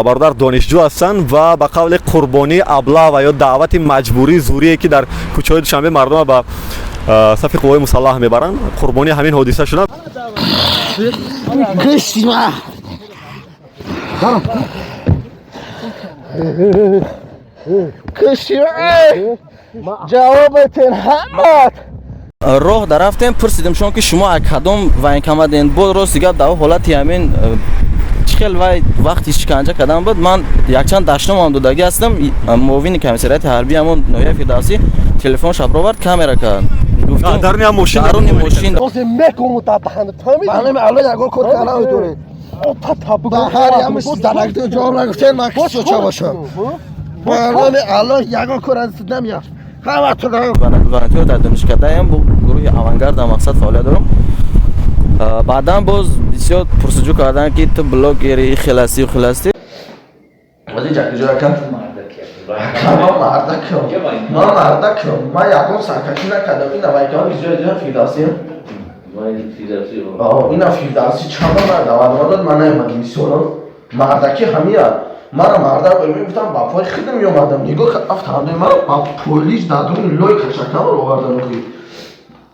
برادر دانشجو هستند و به قول قربانی ابله و یا دعوت مجبوری زوریه که در کوچه‌های دوشنبه مردم به صف قوای مسلح میبرند. قربانی همین حادثه شدند. راه در رفتیم پرسیدم شما که شما کدام و این کمدین بود راست دیگه در حالتی همین چخیل و وقتی شکنجه کردم بود من یک چند داشتم آن دودگی هستم موین کمیسریت حربی همون نویه فیردوسی تلفن شب رو برد کامera کرد گفتم درونی هم ماشین درونی ماشین مکو متابخند تامید بله الان یگو کار کردن اونطوره هر یه مش درکت جواب نگفتن من کسو چه باشه الان یگو کار از نمیاد همه تو ولنتیر در دانشکده هم با گروه آوانگارد مقصد فعالیت دارم. بعدا باز بسیار پرسجو کردن که تو بلاگ گیری خلاصی و خلاصی ولی جاکی جا کن مردکم من یکم سرکشی نکردم این وایکان بیزیار فیردوسی این فیردوسی چند مرد آدم من نمیدم میسونم مردکی همیه من مردک ببین گفتم با پای خیلی میومدم نگاه افتادم من با پلیس دادون لوی کشکم رو آوردن خیلی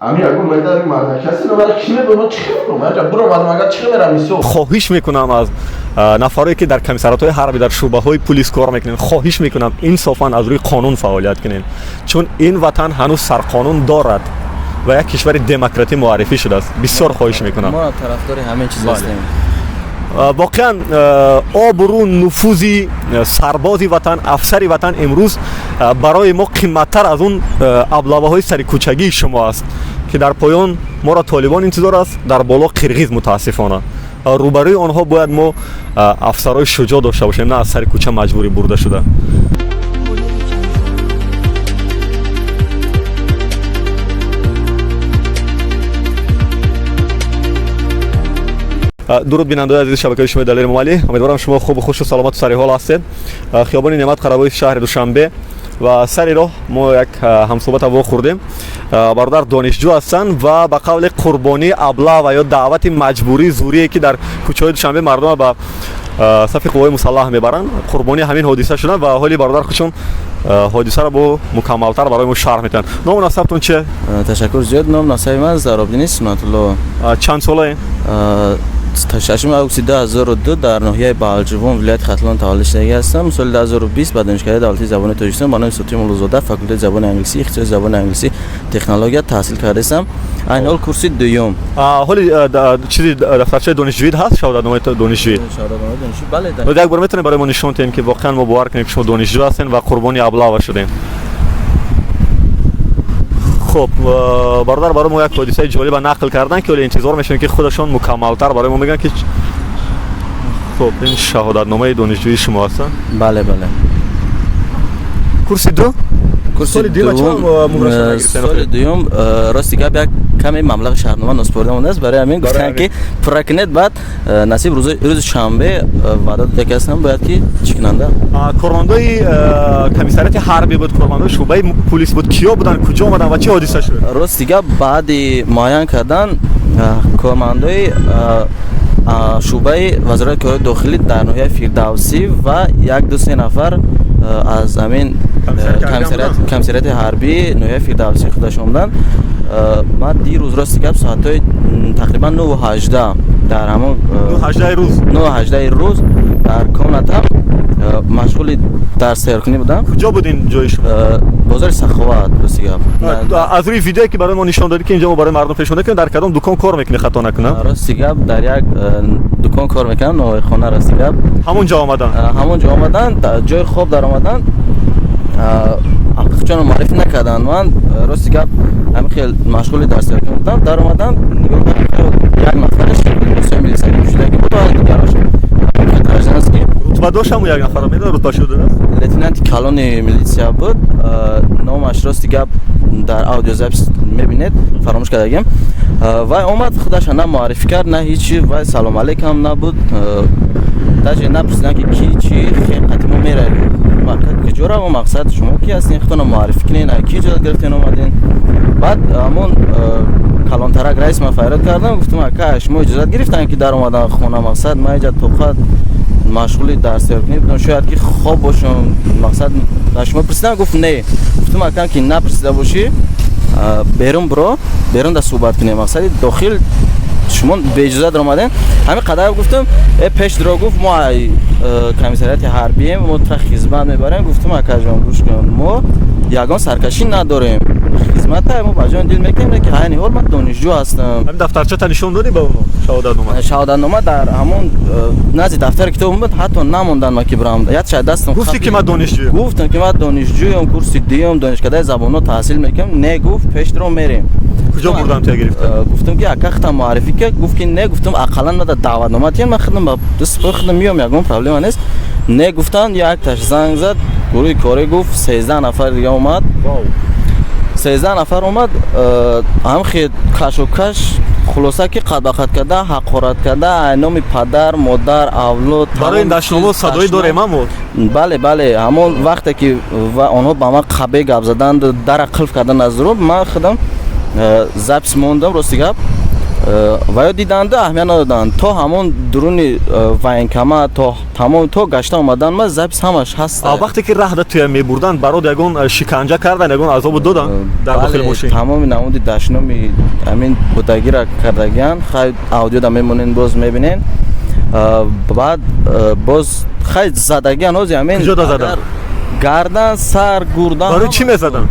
امی اگه من در مردک هستی نمیدونم کیمه به من چی میکنم برو اومدم اگر چی میرم میسو خواهش میکنم از نفرایی که در کمیسریات‌های حربی در شعبه‌های پلیس کار میکنن خواهش میکنم انصافاً از روی قانون فعالیت کنین چون این وطن هنوز سرقانون دارد و یک کشور دموکراتی معرفی شده است. بسیار خواهش میکنم. ما طرفدار همه چیز هستیم. واقعا آبرو نفوذی سربازی وطن افسری وطن امروز برای ما قیمت‌تر از اون ابله‌های سری کوچگی شما است که در پایان ما را طالبان انتظار است در بالا قرغیز متاسفانه روبروی آنها باید ما افسرهای شجاع داشته باشیم نه از سر کوچه مجبوری برده شده. درود بینندگان عزیز شبکه شما دلیر ممالی امیدوارم شما خوب و خوش و سلامت و سر حال هستید. خیابان نعمت قره‌باز شهر دوشنبه و سر راه ما یک همصحبت وا خوردیم. برادر دانشجو هستند و به قول قربانی ابله و یا دعوت مجبوری زوریه که در کوچه‌های دوشنبه مردم به صف قوای مسلح میبرند. قربانی همین حادثه شدند و حالی برادر خودشون حادثه را با مکمل‌تر برای ما شرح میدن. نام نسبتون چیه؟ تشکر زیاد. نام نسب من زرابدین سنت الله. چند ساله؟ ششم اگست 2002 در ناحیه بهلجوان ولایت ختلان تولد شده هستم. سال 2020 به دانشکده دولتی زبان تاجیکستان با نام سوتی مولازاده فاکولته زبان انگلیسی اختصاص زبان انگلیسی تکنولوژی تحصیل کرده هستم. این حال کورس دوم. حالی چیزی دفترچه دانشجویی هست؟ شهادتنامه دانشجویی. شهادتنامه دانشجویی بله. یک بار میتونید برای ما نشون بدین که واقعا ما باور کنیم که شما دانشجو هستین و قربانی ابله شدین. خب برادر برای ما یک حادثه جالب نقل کردن که ولی انتظار میشن که خودشون مکمل‌تر برای ما میگن که خب این شهادتنامه دانشجویی شما هست؟ بله بله. کورس دو؟ کورس دوم سال دوم راستی که یک کمی مبلغ شهرنامه نسپرده مونده است برای همین گفتن که پرکنت بعد نصیب روز شنبه وعده داده که هستم باید که چکننده کارمندای کمیسریت حربی بود کارمندای شعبه پلیس بود کیا بودن کجا اومدن و چه حادثه شد؟ راستی که بعد معاین کردن کارمندای شعبه وزارت کار داخلی در ناحیه فیردوسی و یک دو سه نفر از همین کمیسریت حربی ناحیه فیردوسی خودشون اومدن. ما دیروز راستی که ساعت‌های تقریبا 9 و 18 در همون 9 و 18 روز در کامنتا مشغول در سیرکنی بودم. کجا بودین جایش؟ بازار سخاوت راستی که از روی ویدیویی که برای ما نشون دادی که اینجا ما برای مردم نشون دادیم در کدام دکان کار میکنی خطا نکنم؟ راستی که در یک دکان کار میکنم نوع خانه راستی که همونجا آمدن در جای خوب در آمدن چون معرفی نکردن من راستی که همین خیلی مشغول در سیرکنی بودم در آمدن نگاه یک نفرش دوستای میلیسایی شده که بود و دیگراش رتبه داشت هم یک نفر میدونه رتبه شده است لتنانت کلان میلیسیا بود نامش راستی که در اودیو ضبط میبینید فراموش کردم و اومد خودش نه معرفی کرد نه هیچی و سلام علیکم نبود تاجی نپرسیدن که کی چی خدمت ما میره کجورا و مقصد شما کی هستین خودتون معرفی کنین کی جا گرفتین اومدین بعد همون کلان ترک رئیس من فریاد کردم گفتم که شما اجازه گرفتن که در اومدن خونه مقصد ما اجازه توقعت машғули дарсёркунӣ будам, шояд ки хоб бошам. Мақсад дар шумо пурсидам, гуфт не. Гуфтам акам ки напурсида бошӣ, берун биро, берун да суҳбат кунем. Мақсади дохил шумо беиҷозат омадем. Ҳамин қадар гуфтам, пеш дро гуфт мо комиссарияти ҳарбием, мо тра хизмат мебарем. Гуфтам акаҷон гӯш кун, мо ягон саркашӣ надорем. Хизмата мо ба ҷон дил мекунем, ки ҳайни ҳол ман донишҷӯ ҳастам. ҳамин дафтарчата нишон додӣ ба оно шаҳодатнома? Шаҳодатнома дар ҳамон назди дафтари китобам буд, ҳатто намондан ма ки бирам. Ятша дастам. Гуфти ки ман донишҷӯям? Гуфтам ки ман донишҷӯям, курси дуюм донишкадаи забонҳо таҳсил мекунам. Не гуфт, пеш дро мерем. Куҷо бурдам тия гирифта? Гуфтам ки ака хитам муаррифӣ кард. Гуфт ки не. Гуфтам ақаллан мада даъватнома тиен, ман хидам ба дастпои хидам миём, ягон проблема нест. Не гуфтан, якташ занг зад, гурӯҳи корӣ гуфт 13 нафар дига омад. 13 нафар омад, ҳам хел кашокаш, хулоса ки қад ба қад карда, ҳақорат карда, айноми падар, модар, авлод. Барои ин даштномо садои дорем мо? Бале, бале, ҳамон вақте ки онҳо ба ман қабе гап заданд, дара қилф кардан аз рӯ, ман худам запис мондам, рости гап. Ва диданда аҳамият надоданд. То ҳамон дуруни военкома, то тамом то гашта омадан, ман запис ҳамаш ҳаст. Вақте ки раҳда туя мебурданд, барод ягон шиканҷа кардан, ягон азобу доданд дар дохили мошин? Тамоми намуди дашноми ҳамин будагира кардагиян, хай аудиода мемонен, боз мебинен. Баъд боз хай задагиян, ҳози ҳамин. Куҷода задан? Гардан, сар, гурдан. Барои чӣ мезаданд?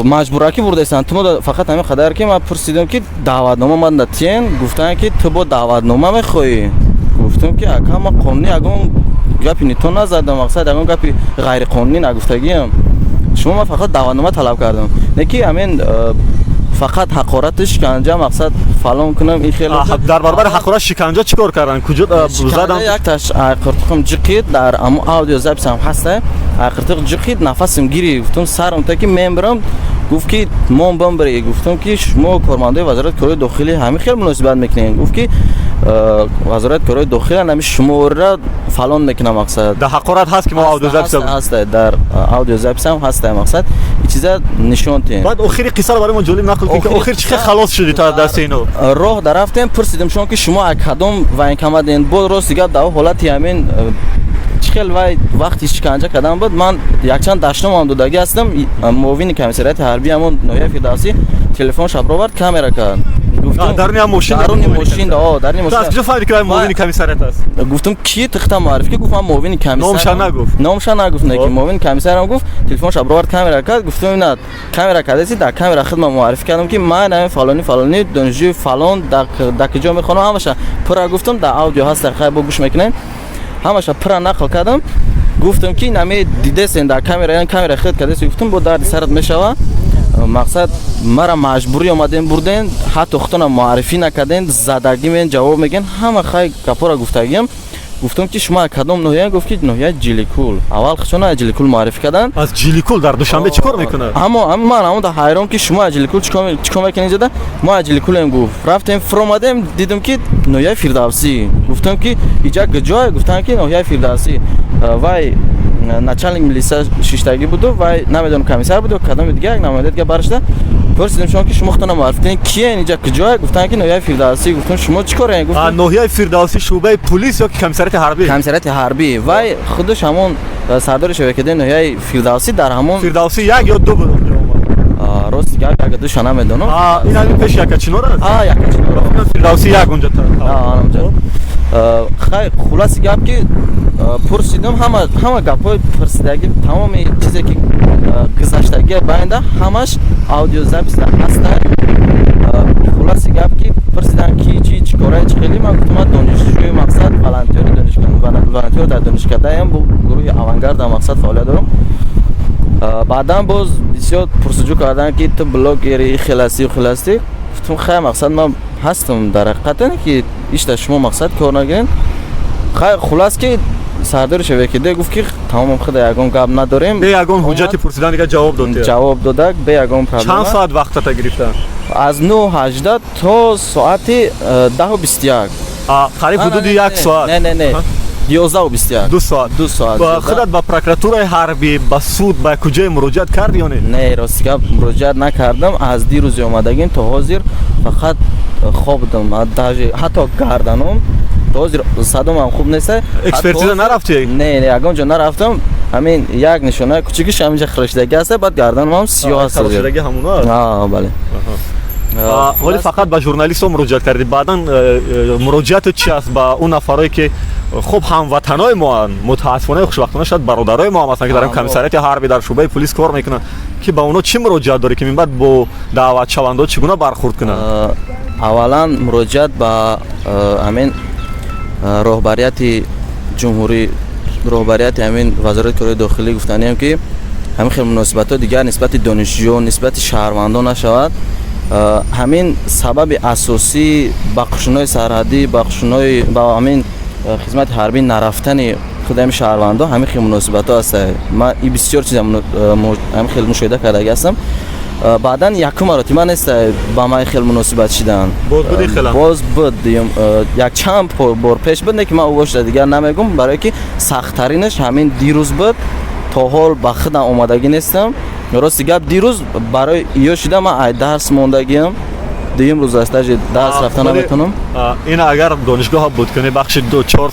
Маҷбураки бурдаистанд. Тумо фақат ҳамин қадар ки ман пурсидам ки даъватнома манда тиен, гуфтанд ки ту бо даъватнома мехоҳӣ. Гуфтам ки ака ман қонунӣ ягон гапи нито назадам, мақсад ягон гапи ғайриқонунӣ нагуфтагиам. Шумо ман фақат даъватнома талаб кардам. Не ки ҳамин фақат ҳақорату шиканҷа, мақсад фалон кунам, ин хеле дар баробари ҳақорат шиканҷа чӣ кор карданд? Куҷо заданд? Якташ айқиртиқам ҷиқид, дар амо аудио записам ҳаста. Айқиртиқ ҷиқид, нафасим гирифт. Гуфтам сарам та ки мен бирам. Гуфт ки мон бам бире. Гуфтам ки шумо кормандаи вазорати корои дохилӣ ҳамин хел муносибат мекунед. Гуфт ки вазорати корои дохилӣ нами шумора фалон мекунам, мақсад. Да ҳақорат ҳаст ки мо аудио записам ҳаста, дар аудио записам ҳаста, мақсад ин чиза нишон тиен. Баъд охири қиссаро барои мо ҷолиб нақл кунед ки охир чӣ хел халос шудӣ то аз дасти ино? Роҳ дарафтем, пурсидем шумо ки шумо кадом военкома ден? Бо рости гап дар ҳолати ҳамин хел вай вақти шиканҷа кардан буд. Ман якчанд даштномам додагӣ ҳастам. Муовини комиссарияти ҳарбӣ ҳамон ноҳияи Фирдавсӣ телефон шабровард, камера кард. Гуфтам даруни ҳам мошин? Даруни мошин, даруни мошин. То аз куҷо фаҳмидӣ ки муовини комиссарият аст? Гуфтам ки тихта муаррифӣ ки? Гуфт ман муовини комиссар. Номша нагуфт? Номша нагуфт, не ки муовини комиссарам гуфт. Телефон шабровард, камера кард. Гуфтам ина камера кардеси, дар камера хидмат муаррифӣ кардам ки ман ҳамин фалони фалони донишҷӯи фалон дар куҷо мехонам, ҳамаша пура гуфтам. Дар аудио ҳаст, хай бо гӯш мекунед. Ҳамаша пура нақл кардам. Гуфтам ки наме дидесен дар камера, ян камера хид кардеси. Гуфтам бо дарди сарат мешава. Мақсад мара маҷбурӣ омадем бурден, ҳатто худтонам муаррифӣ накарден, задагӣ мен ҷавоб мегӯен, ҳама хай гапора гуфтагиам. Гуфтам ки шумо кадом ноҳия? Гуфт ки ноҳияи Ҷиликул. Аввал худшона Ҷиликул муаррифӣ карданд. Аз Ҷиликул дар Душанбе чӣ кор мекунад? Аммо ман ҳамон ҳайрон ки шумо аз Ҷиликул чӣ кор мекунед зада? Мо аз Ҷиликулем гуфт. Рафтем фуромадем, дидам ки ноҳияи Фирдавсӣ. Гуфтам ки иҷа куҷое? Гуфтанд ки ноҳияи Фирдавсӣ. Вай начальник милиса шиштагӣ буду, вай намедонам комиссар буду, кадоми дига як намоянда дига баршда. Пурсидем шумо ки шумо худтонам муаррифӣ кунед, киен иҷа куҷое? Гуфтанд ки ноҳияи Фирдавсӣ. Гуфтам шумо чӣ коред? Гуфт ноҳияи Фирдавсӣ шӯъбаи полис ё ки комиссарияти ҳарбӣ? Комиссарияти ҳарбӣ. Вай худаш ҳамон сардори шабакадаи ноҳияи Фирдавсӣ дар ҳамон. Фирдавсӣ як ё ду буд онҷо омад? Рости гап як душа намедонам. Ин ҳамин пеши Якачинор аст? Якачинор. Фирдавсӣ як онҷо онҷо. Хай хулоси гап ки пурсидам, ҳама гапҳои пурсидагӣ, тамоми чизе ки гузаштагӣ байнда ҳамаш аудиозаписа ҳаста. Хулоси гап ки пурсидам ки чӣ кора чӣ хели? Ман гуфтам донишҷӯи мақсад волонтёр дар донишкадаам, бо гурӯҳи авангарда мақсад фаъолият дорам. Баъдан боз бисёр пурсуҷӯ кардан ки ту блогери хеласӣ хеласӣ. Гуфтам хай мақсад ман ҳастам дар ҳақиқат ки ишта шумо мақсад кор нагирен. Хай хулос ки сардори шабакадаи гуфт ки тамоман худа ягон гап надорем. Бе ягон ҳуҷҷати пурсидан дига ҷавоб дод. Ҷавоб додак бе ягон проблема. Чанд соат вақтата гирифтанд? Аз 9:18 то соати 10:21. Қариб ҳудуди 1 соат. Не. 11:21. 2 соат. Худат ба прокуратураи ҳарбӣ, ба суд, ба куҷое муроҷиат карди ё не? Не, рости гап муроҷиат накардам. Аз дирӯзи омадагим то ҳозир фақат хоб будам. Ҳатто гарданам този садом ҳам хуб нест. Экспертиза нарафтӣ? Не, ягон ҷо нарафтам. Ҳамин як нишонаи кучукиш ҳаминҷа хиршидаги аст, баъд гарданам ҳам сиёҳ аст. Хиршидаги ҳамуна аст? Бале. ولی فقط به ژورنالیست ها مراجعت کردید. بعدا مراجعت چی است با اون نفرایی که خب هموطنای ما متاسفانه خوشبختانه شاید برادرای ما هم هستن که در کمیسریات حربی در شعبه پلیس کار میکنن که با اونا چی مراجعت داری که من بعد با دعوت شوندا چگونه برخورد کنن؟ اولا مراجعت با همین راهبریت جمهوری راهبریت همین وزارت کار داخلی گفتنیم که همین خیلی مناسبت‌ها دیگر نسبت دانشجویان نسبت شهروندان نشود. همین سبب اساسی بخشنای سرحدی بخشنای با همین خدمت حربی نرفتن خدای شهروندان همین خیلی مناسبت ها است. من این بسیار چیز همین خیلی مشاهده کرده هستم. بعدا یکم مراتب نیست با من خیلی مناسبت شدن. باز بود یک چند بار پیش بود که من اوش دیگر نمیگم برای که سخت ترینش همین دیروز بود. تا حال با خودم اومدگی نیستم. راستی گپ دیروز برای ایو شده من درس موندگیم. دویم روز استاژ درس رفتن نمیتونم. این اگر دانشگاه بود کنی بخش 2-4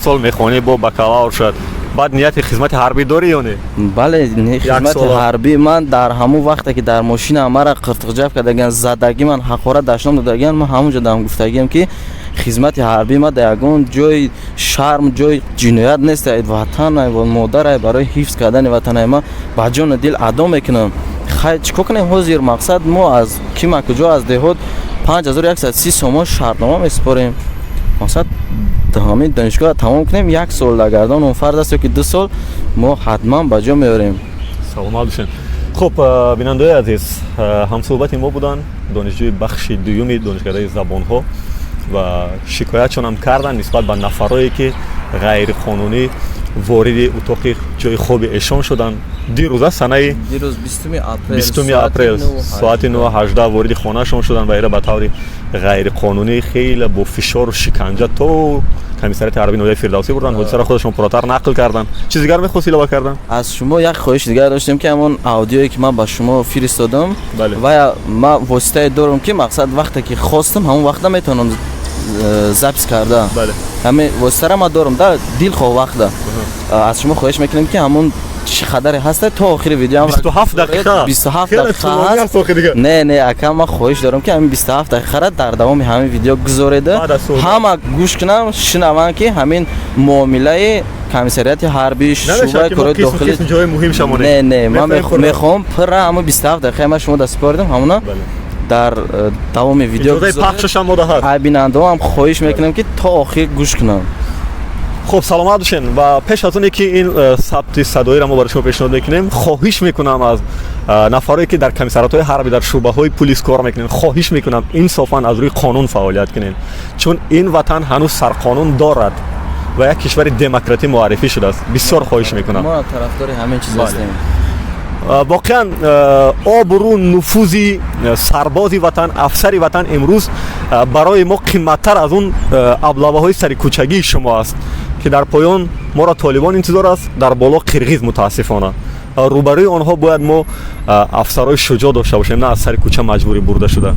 سال میخوانی با بکالور شد. بعد نیت خدمت حربی داری یا نه؟ بله خدمت حربی من در همون وقتی که در ماشین مرا قرتقجب کردگن زدگی من حقارت داشتم دادگن من همونجا دارم گفتگیم که خدمت حربی ما در یگان جای شرم جای جنایت نیست. وطن و مادر برای حفظ کردن وطن ما با جان دل ادا میکنم. خیلی چیکار کنیم حاضر مقصد ما از کی کجا از دهات 5130 سوم شرطنامه میسپاریم. مقصد همین دانشگاه تمام کنیم یک سال لگردان اون فرد است که 2 سال ما حتما به جا میاریم. سلام باشین. خب بیننده عزیز هم صحبت ما بودن دانشجوی بخش دوم دانشکده زبان ها و شکایتشون هم کردن نسبت به نفرایی که غیر قانونی وارد اتاق جای خواب ایشان شدن. دیروز سنه دیروز 20 اپریل ساعت 9:18 وارد خانه‌شون شدن و اینا به طور غیر قانونی خیلی با فشار و شکنجه تو کمیسریات حربی نوید فردوسی بردن. حادثه را خودشون پراتر نقل کردن. چیز دیگر می‌خواستی اضافه کردن؟ از شما یک خواهش دیگر داشتیم که همون اودیویی که من با شما فرستادم و ما واسطه دارم که مقصد وقتی که خواستم همون وقت میتونم ضبط کردم. بله همین واسطه ما دارم در دل خواه وقت از شما خواهش میکنیم که همون چه خبری هست تا آخر ویدیو هم 27 دقیقه 27 دقیقه هست. نه اکم ما خواهش دارم که همین 27 دقیقه را در دوام همین ویدیو گذارده همه گوش کنم شنون که همین معامله کمیسریات حربی شعبه کار داخلی جای مهم شمونه. نه من میخوام پر همون 27 دقیقه ما شما دست بردم همونا در دوام ویدیو پخشش هم مدهد. بیننده هم خواهش میکنم که تا آخر گوش کنم. خب سلامت باشین و پیش از اونی که این ثبت صدایی را ما برای شما پیشنهاد میکنیم خواهش میکنم از نفرایی که در کمیسریات‌های حربی در شعبه‌های پلیس کار میکنن خواهش میکنم انصافاً از روی قانون فعالیت کنین چون این وطن هنوز سرقانون دارد و یک کشور دموکراتی معرفی شده است. بسیار خواهش میکنم. ما طرفدار همین چیز هستیم. واقعا آبرو نفوذ سربازی وطن افسری وطن امروز برای ما قیمت‌تر از اون ابله‌های سری کوچگی شما است که در پایان ما را طالبان انتظار است در بالا قرغیز متاسفانه روبروی آنها باید ما افسرهای شجاع داشته باشیم نه از سر کوچه مجبوری برده شده.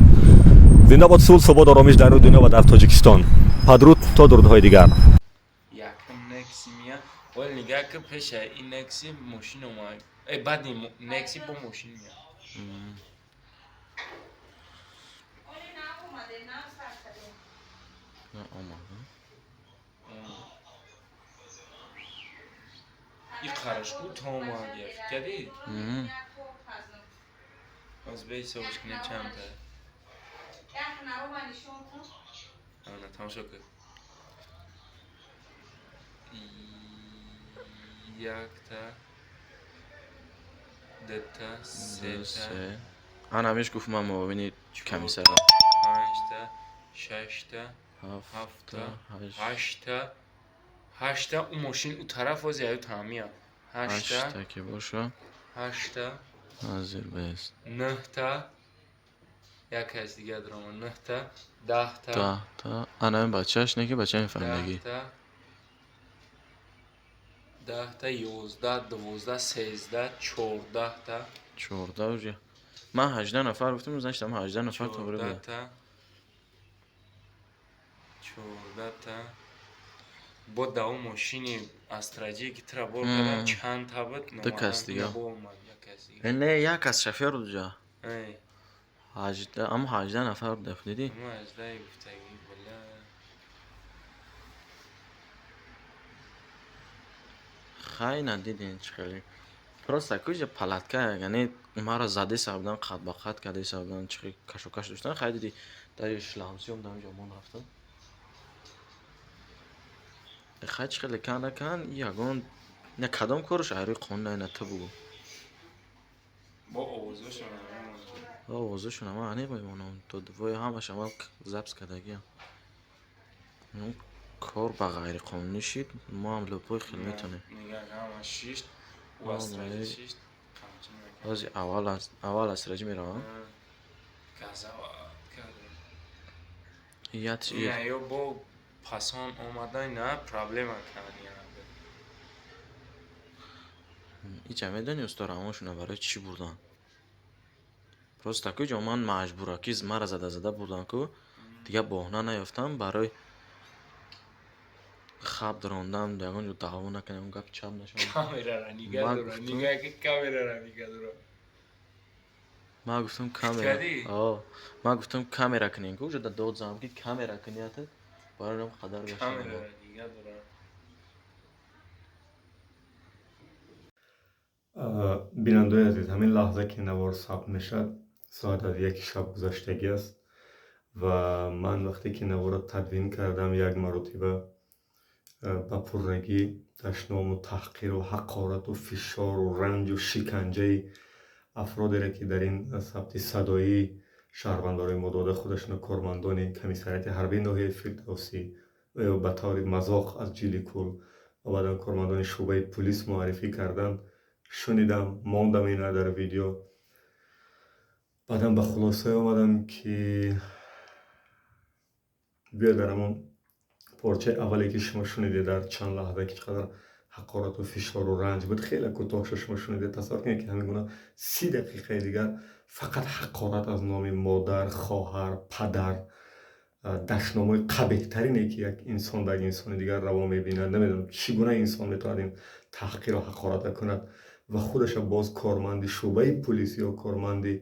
زنده باد صلح ثبات آرامش در دنیا و در تاجیکستان. بدرود تا درودهای دیگر. ولی نگاه که پیش این نکسی ماشین اومد بعد نکسی با ماشین میاد این خرشکو تا اومد یک کدی از بی سوش کنیم چند تا آنه تماشا که یک تا دو تا سه تا آن همیش گفت من معاونی کمیسر 5 تا 6 تا 7 تا 8 تا اون ماشین اون طرف از یه تامیه 8 تا که باشه 8 تا حاضر بست 9 تا یک از دیگه درام 9 تا 10 تا آن همین بچهش نه که بچه این فرندگی 10 تا 11 12 13 14 تا 14 وجه من 18 نفر گفتم روزنشتم 18 نفر تا بره 14 بود تا 14 تا бо даво мошини астраҷие ки тра бор кардам чанд та буд Ду кас дига. бо омад як кас дига Не як аз шофёр ҷа ай 18 ама 18 нафар деф диди ама аждаи гуфтагӣ бола хайна дидин чӣ хеле просто куҷа палатка яъне маро зади сабдан қад ба қад карди сабдан чӣ кашокаш доштан хай диди дари шламсиём дар ҷо мон рафтам хай чӣ хеле канда кан ягон на кадом корш айрӯи қонун айна ту бугу бо овозашон овозашон ама ане мемонам то дувои ҳамаш ама запс кардагиам кор ба ғайриқонунӣ шид мо ҳам лӯпои хел метонем нигах ҳама шишт ва астраҷи шишт ҳамчун рози аввал астраҷӣ меравам газава кардем ятш на ё бо пасон омадай на проблема кани ича медони уsto равоншона барои чӣ бурдан просто куҷо ман маҷбура ки мара зада бурдан ку дига боҳна наёфтам барои хаб рондан ягон ҷо даъво накунам гап чап нашавам камерара нига дора нигаҳ ки камерара нига дора ман гуфтам камера ман гуфтам камера кунем ку ҷода дод занам ки камера куният барои қадар гаштам камерара нига дора бинандои азиз ҳамин лаҳза ки навор сабт мешавад соат аз 1 шаб гузаштагӣ аст ва ман вақте ки наворро тадвин кардам як маротиба ба пуррагӣ дашному таҳқиру ҳақорату фишору ранҷу шиканҷаи афродере ки дар ин сабти садоӣ шаҳрванд барои мо дода худашоно кормандони комиссарияти ҳарбии ноҳияи фирдавсӣ ё ба таври мазоқ аз ҷиликул ва баъдан кормандони шуъбаи пулис муаррифӣ карданд шунидам мондам ина дар видео баъдан ба хулосае омадам ки биёед дар ҳамон порчаи аввале ки шумо шунидед дар чанд лаҳза ки чӣ қадар ҳақорату фишору ранҷ буд хеле кӯтоҳшо шумо шунидед тасаввур кунед ки ҳамин гуна 30 дақиқаи дигар фақат ҳақорат аз номи модар хоҳар падар дашномои қабеҳтарине ки як инсон ба як инсони дигар раво мебинад намедонам чӣ гуна инсон метавонад ин таҳқиру ҳақората кунад ва худаша боз корманди шуъбаи пулис ё корманди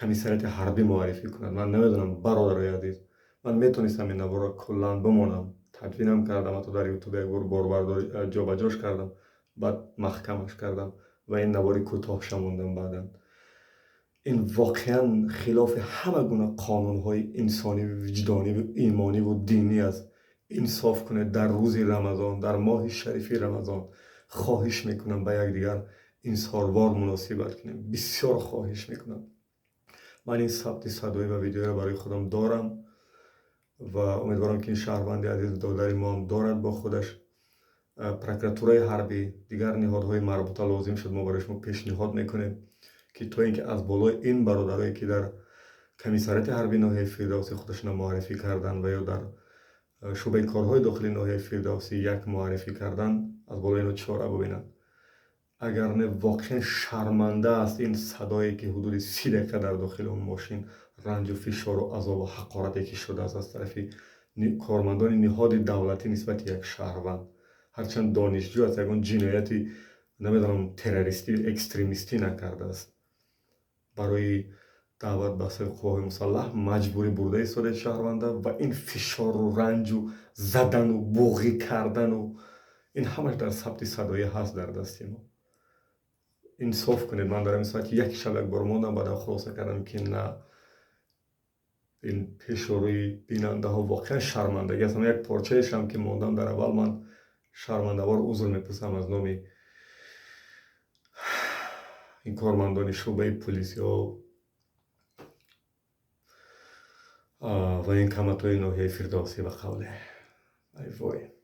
комиссарияти ҳарбӣ муаррифӣ кунад ман намедонам бародарои азиз ман метонистам ин наворро куллан бимонам тадвинам кардам ҳатто дар ютуб як бор борбардори ҷобаҷош кардам баъд маҳкамаш кардам ва ин навори кӯтоҳша мондам баъдан ин воқеан хилофи ҳама гуна қонунҳои инсониву виҷдониву имониву динӣ аст инсоф кунед дар рӯзи рамазон дар моҳи шарифи рамазон хоҳиш мекунам ба якдигар инсорвор муносибат кунем бисёр хоҳиш мекунам ман ин сабти садоӣ ва видеоро барои худам дорам ва умедворам ки ин шаҳрванди азиз додари мо ҳам дорад бо худаш прокуратураи ҳарбӣ дигар ниҳодҳои марбута лозим шуд мо барои шумо пешниҳод мекунем ки то ин ки аз болои ин бародарое ки дар комиссарияти ҳарбии ноҳияи фирдавсӣ худашонро муаррифӣ карданд ва ё дар шуъбаи корҳои дохилии ноҳияи фирдавсӣ як муаррифӣ карданд аз болои ино чора бубинанд агар не воқеан шарманда аст ин садое ки ҳудуди 30 дақиқа дар дохили он мошин ранҷу фишору азобу ҳақорате ки шудааст аз тарафи кормандони ниҳоди давлатӣ нисбати як шаҳрванд ҳарчанд донишҷӯ аст ягон ҷинояти намедонам террористӣ экстремистӣ накардааст барои даъват ба асои қувваҳои мусаллаҳ маҷбурӣ бурда истодаи шаҳрванда ва ин фишору ранҷу задану буғӣ кардану ин ҳамаш дар сабти садоӣ ҳаст дар дасти мо инсоф кунед ман дар ҳамин соати як шаб як бор мондам баъдан хулоса кардам ки на ин пешорӯи бинандаҳо воқеан шармандагӣ аст ама як порчаешам ки мондам дар аввал ман шармандавор узр мепурсам аз номи ин кормандони шуъбаи пулис ё ва ин каматои ноҳияи фирдавсӣ ба қавле ай вой